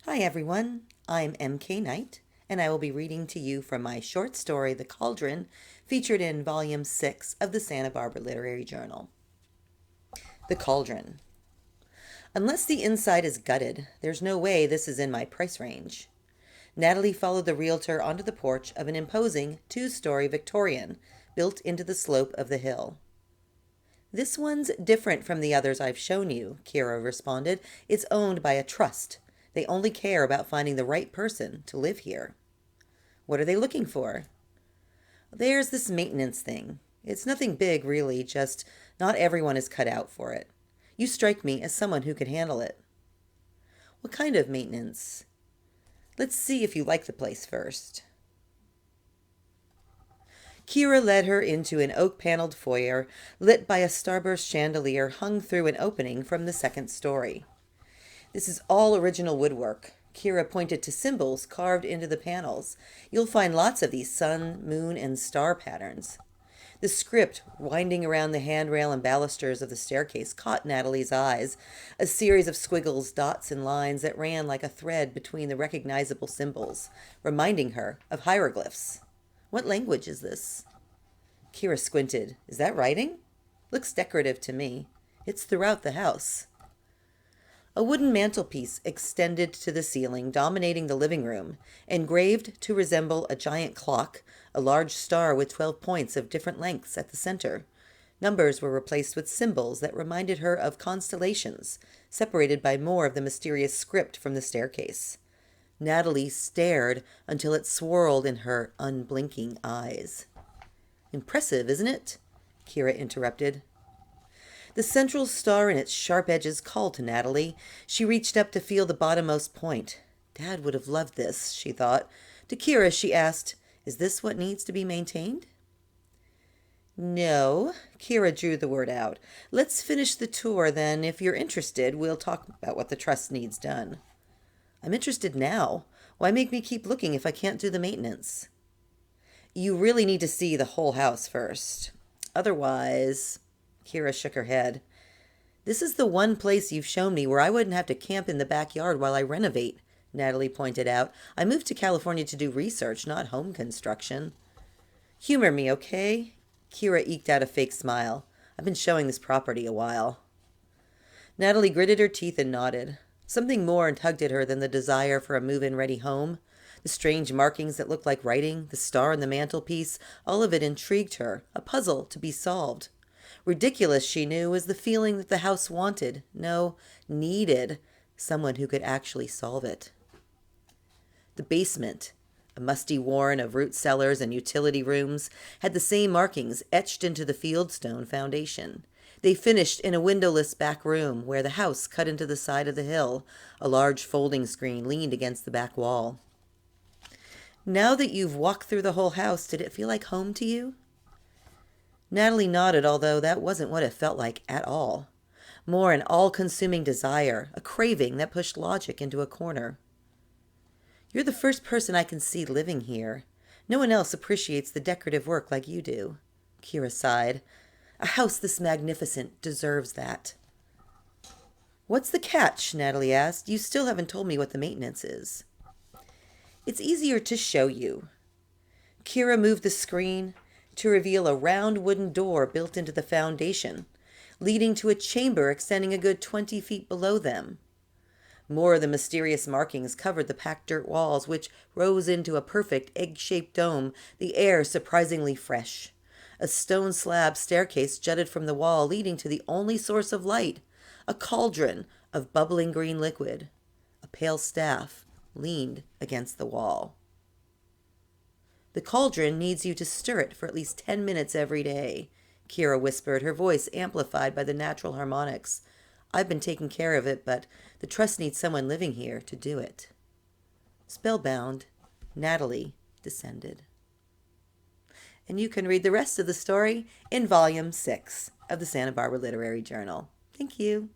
Hi everyone, I'm MK Knight, and I will be reading to you from my short story, The Cauldron, featured in Volume 6 of the Santa Barbara Literary Journal. The Cauldron. Unless the inside is gutted, there's no way this is in my price range. Natalie followed the realtor onto the porch of an imposing two-story Victorian built into the slope of the hill. This one's different from the others I've shown you, Kira responded. It's owned by a trust. They only care about finding the right person to live here. What are they looking for? There's this maintenance thing. It's nothing big, really, just not everyone is cut out for it. You strike me as someone who could handle it. What kind of maintenance? Let's see if you like the place first. Kira led her into an oak-paneled foyer lit by a starburst chandelier hung through an opening from the second story. This is all original woodwork. Kira pointed to symbols carved into the panels. You'll find lots of these sun, moon, and star patterns. The script winding around the handrail and balusters of the staircase caught Natalie's eyes, a series of squiggles, dots, and lines that ran like a thread between the recognizable symbols, reminding her of hieroglyphs. What language is this? Kira squinted. Is that writing? Looks decorative to me. It's throughout the house. A wooden mantelpiece extended to the ceiling, dominating the living room, engraved to resemble a giant clock, a large star with 12 points of different lengths at the center. Numbers were replaced with symbols that reminded her of constellations, separated by more of the mysterious script from the staircase. Natalie stared until it swirled in her unblinking eyes. Impressive, isn't it? Kira interrupted. The central star and its sharp edges called to Natalie. She reached up to feel the bottommost point. Dad would have loved this, she thought. To Kira, she asked, Is this what needs to be maintained? No, Kira drew the word out. Let's finish the tour, then. If you're interested, we'll talk about what the trust needs done. I'm interested now. Why make me keep looking if I can't do the maintenance? You really need to see the whole house first. Otherwise, Kira shook her head. This is the one place you've shown me where I wouldn't have to camp in the backyard while I renovate, Natalie pointed out. I moved to California to do research, not home construction. Humor me, okay? Kira eked out a fake smile. I've been showing this property a while. Natalie gritted her teeth and nodded. Something more tugged at her than the desire for a move-in ready home. The strange markings that looked like writing, the star on the mantelpiece, all of it intrigued her, a puzzle to be solved. Ridiculous, she knew, was the feeling that the house wanted, no, needed, someone who could actually solve it. The basement, a musty warren of root cellars and utility rooms, had the same markings etched into the fieldstone foundation. They finished in a windowless back room where the house cut into the side of the hill. A large folding screen leaned against the back wall. Now that you've walked through the whole house, did it feel like home to you? Natalie nodded, although that wasn't what it felt like at all. More an all-consuming desire, a craving that pushed logic into a corner. You're the first person I can see living here. No one else appreciates the decorative work like you do. Kira sighed. A house this magnificent deserves that. What's the catch? Natalie asked. You still haven't told me what the maintenance is. It's easier to show you. Kira moved the screen to reveal a round wooden door built into the foundation, leading to a chamber extending a good 20 feet below them. More of the mysterious markings covered the packed dirt walls, which rose into a perfect egg-shaped dome, the air surprisingly fresh. A stone slab staircase jutted from the wall, leading to the only source of light, a cauldron of bubbling green liquid. A pale staff leaned against the wall. The cauldron needs you to stir it for at least 10 minutes every day, Kira whispered, her voice amplified by the natural harmonics. I've been taking care of it, but the trust needs someone living here to do it. Spellbound, Natalie descended. And you can read the rest of the story in Volume 6 of the Santa Barbara Literary Journal. Thank you.